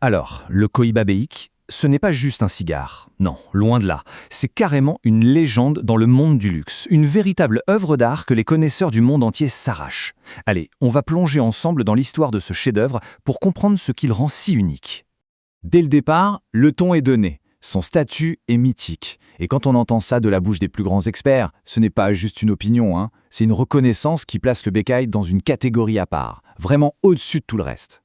Alors, le Cohiba BX, ce n'est pas juste un cigare. Non, loin de là. C'est carrément une légende dans le monde du luxe, une véritable œuvre d'art que les connaisseurs du monde entier s'arrachent. Allez, on va plonger ensemble dans l'histoire de ce chef-d'œuvre pour comprendre ce qui le rend si unique. Dès le départ, le ton est donné. Son statut est mythique. Et quand on entend ça de la bouche des plus grands experts, ce n'est pas juste une opinion, hein. C'est une reconnaissance qui place le bécail dans une catégorie à part, vraiment au-dessus de tout le reste.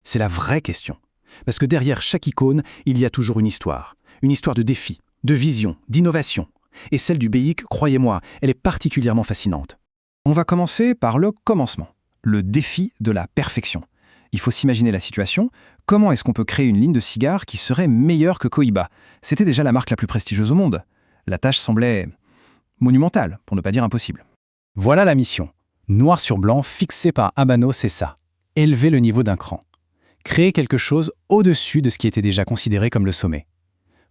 C'est la vraie question. Parce que derrière chaque icône, il y a toujours une histoire de défi, de vision, d'innovation. Et celle du BX, croyez-moi, elle est particulièrement fascinante. On va commencer par le commencement, le défi de la perfection. Il faut s'imaginer la situation. Comment est-ce qu'on peut créer une ligne de cigares qui serait meilleure que Cohiba? C'était déjà la marque la plus prestigieuse au monde. La tâche semblait monumentale, pour ne pas dire impossible. Voilà la mission. Noir sur blanc, fixée par Habano, c'est ça. Élever le niveau d'un cran. Créer quelque chose au-dessus de ce qui était déjà considéré comme le sommet.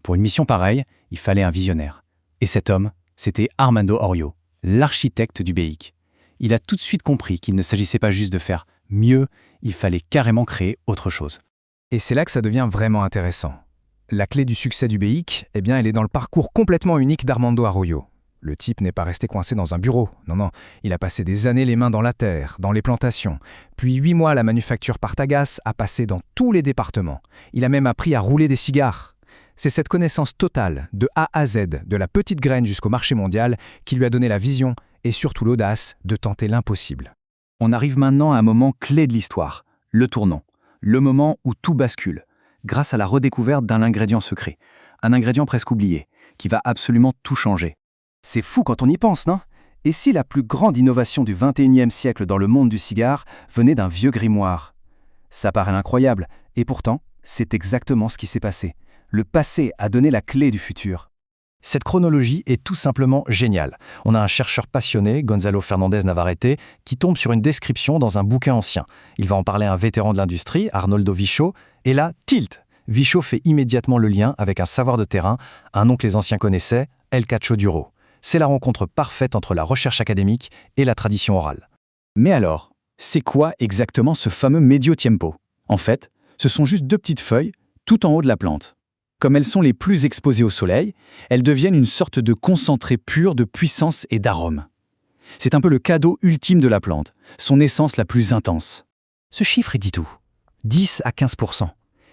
Pour une mission pareille, il fallait un visionnaire. Et cet homme, c'était Armando Orio, l'architecte du BX. Il a tout de suite compris qu'il ne s'agissait pas juste de faire mieux, il fallait carrément créer autre chose. Et c'est là que ça devient vraiment intéressant. La clé du succès du BX, elle est dans le parcours complètement unique d'Armando Arroyo. Le type n'est pas resté coincé dans un bureau. Non, il a passé des années les mains dans la terre, dans les plantations. Puis 8 mois à la manufacture Partagas, a passé dans tous les départements. Il a même appris à rouler des cigares. C'est cette connaissance totale, de A à Z, de la petite graine jusqu'au marché mondial, qui lui a donné la vision et surtout l'audace de tenter l'impossible. On arrive maintenant à un moment clé de l'histoire, le tournant. Le moment où tout bascule, grâce à la redécouverte d'un ingrédient secret. Un ingrédient presque oublié, qui va absolument tout changer. C'est fou quand on y pense, non? Et si la plus grande innovation du XXIe siècle dans le monde du cigare venait d'un vieux grimoire? Ça paraît incroyable, et pourtant, c'est exactement ce qui s'est passé. Le passé a donné la clé du futur. Cette chronologie est tout simplement géniale. On a un chercheur passionné, Gonzalo Fernandez Navarrete, qui tombe sur une description dans un bouquin ancien. Il va en parler à un vétéran de l'industrie, Arnoldo Vichot, et là, tilt! Vichot fait immédiatement le lien avec un savoir de terrain, un nom que les anciens connaissaient, El Cacho Duro. C'est la rencontre parfaite entre la recherche académique et la tradition orale. Mais alors, c'est quoi exactement ce fameux medio tiempo? En fait, ce sont juste 2 petites feuilles, tout en haut de la plante. Comme elles sont les plus exposées au soleil, elles deviennent une sorte de concentré pur de puissance et d'arôme. C'est un peu le cadeau ultime de la plante, son essence la plus intense. Ce chiffre dit tout. 10 à 15%.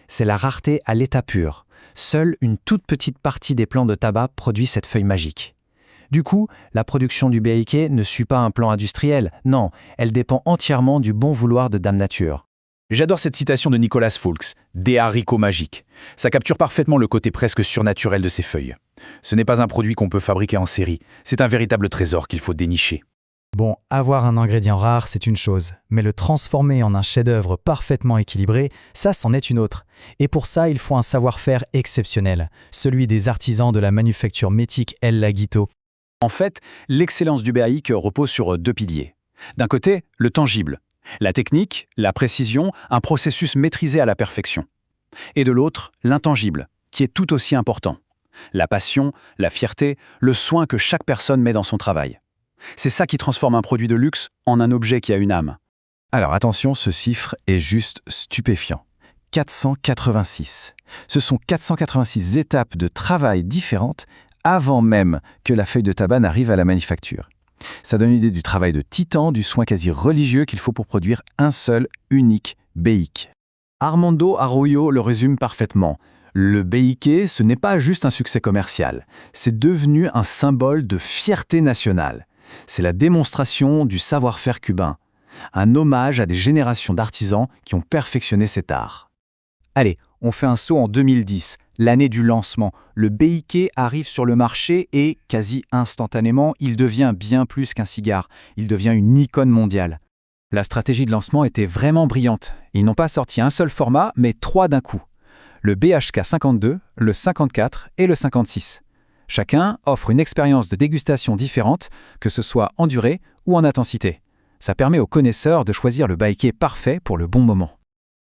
C'est la rareté à l'état pur. Seule une toute petite partie des plants de tabac produit cette feuille magique. Du coup, la production du BIK ne suit pas un plan industriel. Non, elle dépend entièrement du bon vouloir de Dame Nature. J'adore cette citation de Nicolas Foulkes, « Des haricots magiques ». Ça capture parfaitement le côté presque surnaturel de ces feuilles. Ce n'est pas un produit qu'on peut fabriquer en série, c'est un véritable trésor qu'il faut dénicher. Bon, avoir un ingrédient rare, c'est une chose, mais le transformer en un chef-d'œuvre parfaitement équilibré, ça, c'en est une autre. Et pour ça, il faut un savoir-faire exceptionnel, celui des artisans de la manufacture métique El Laguito. En fait, l'excellence du BAIC repose sur 2 piliers. D'un côté, le tangible. La technique, la précision, un processus maîtrisé à la perfection. Et de l'autre, l'intangible, qui est tout aussi important. La passion, la fierté, le soin que chaque personne met dans son travail. C'est ça qui transforme un produit de luxe en un objet qui a une âme. Alors attention, ce chiffre est juste stupéfiant. 486. Ce sont 486 étapes de travail différentes avant même que la feuille de tabac n'arrive à la manufacture. Ça donne une idée du travail de titan, du soin quasi religieux qu'il faut pour produire un seul, unique BIK. Armando Arroyo le résume parfaitement. Le BIK, ce n'est pas juste un succès commercial. C'est devenu un symbole de fierté nationale. C'est la démonstration du savoir-faire cubain. Un hommage à des générations d'artisans qui ont perfectionné cet art. Allez, on fait un saut en 2010, l'année du lancement. Le BIK arrive sur le marché et, quasi instantanément, il devient bien plus qu'un cigare. Il devient une icône mondiale. La stratégie de lancement était vraiment brillante. Ils n'ont pas sorti un seul format, mais 3 d'un coup. Le BHK 52, le 54 et le 56. Chacun offre une expérience de dégustation différente, que ce soit en durée ou en intensité. Ça permet aux connaisseurs de choisir le BIK parfait pour le bon moment.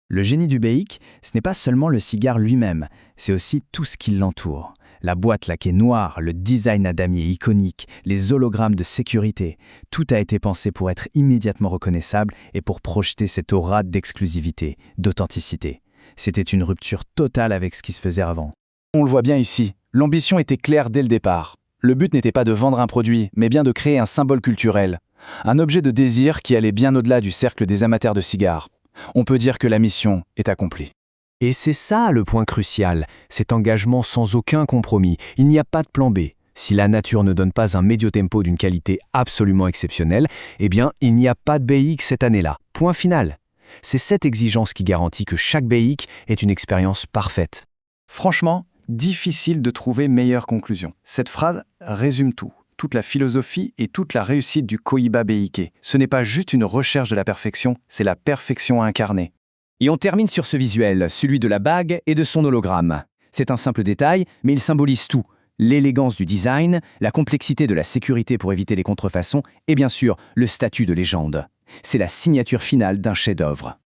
Le génie du BIK, ce n'est pas seulement le cigare lui-même, c'est aussi tout ce qui l'entoure. La boîte laquée noire, le design à damier iconique, les hologrammes de sécurité, tout a été pensé pour être immédiatement reconnaissable et pour projeter cette aura d'exclusivité, d'authenticité. C'était une rupture totale avec ce qui se faisait avant. On le voit bien ici, l'ambition était claire dès le départ. Le but n'était pas de vendre un produit, mais bien de créer un symbole culturel. Un objet de désir qui allait bien au-delà du cercle des amateurs de cigares. On peut dire que la mission est accomplie. Et c'est ça le point crucial, cet engagement sans aucun compromis. Il n'y a pas de plan B. Si la nature ne donne pas un médio tempo d'une qualité absolument exceptionnelle, eh bien, il n'y a pas de BX cette année-là. Point final. C'est cette exigence qui garantit que chaque BX est une expérience parfaite. Franchement, difficile de trouver meilleure conclusion. Cette phrase résume tout. Toute la philosophie et toute la réussite du Cohiba BIK. Ce n'est pas juste une recherche de la perfection, c'est la perfection incarnée. Et on termine sur ce visuel, celui de la bague et de son hologramme. C'est un simple détail, mais il symbolise tout. L'élégance du design, la complexité de la sécurité pour éviter les contrefaçons et bien sûr le statut de légende. C'est la signature finale d'un chef-d'œuvre.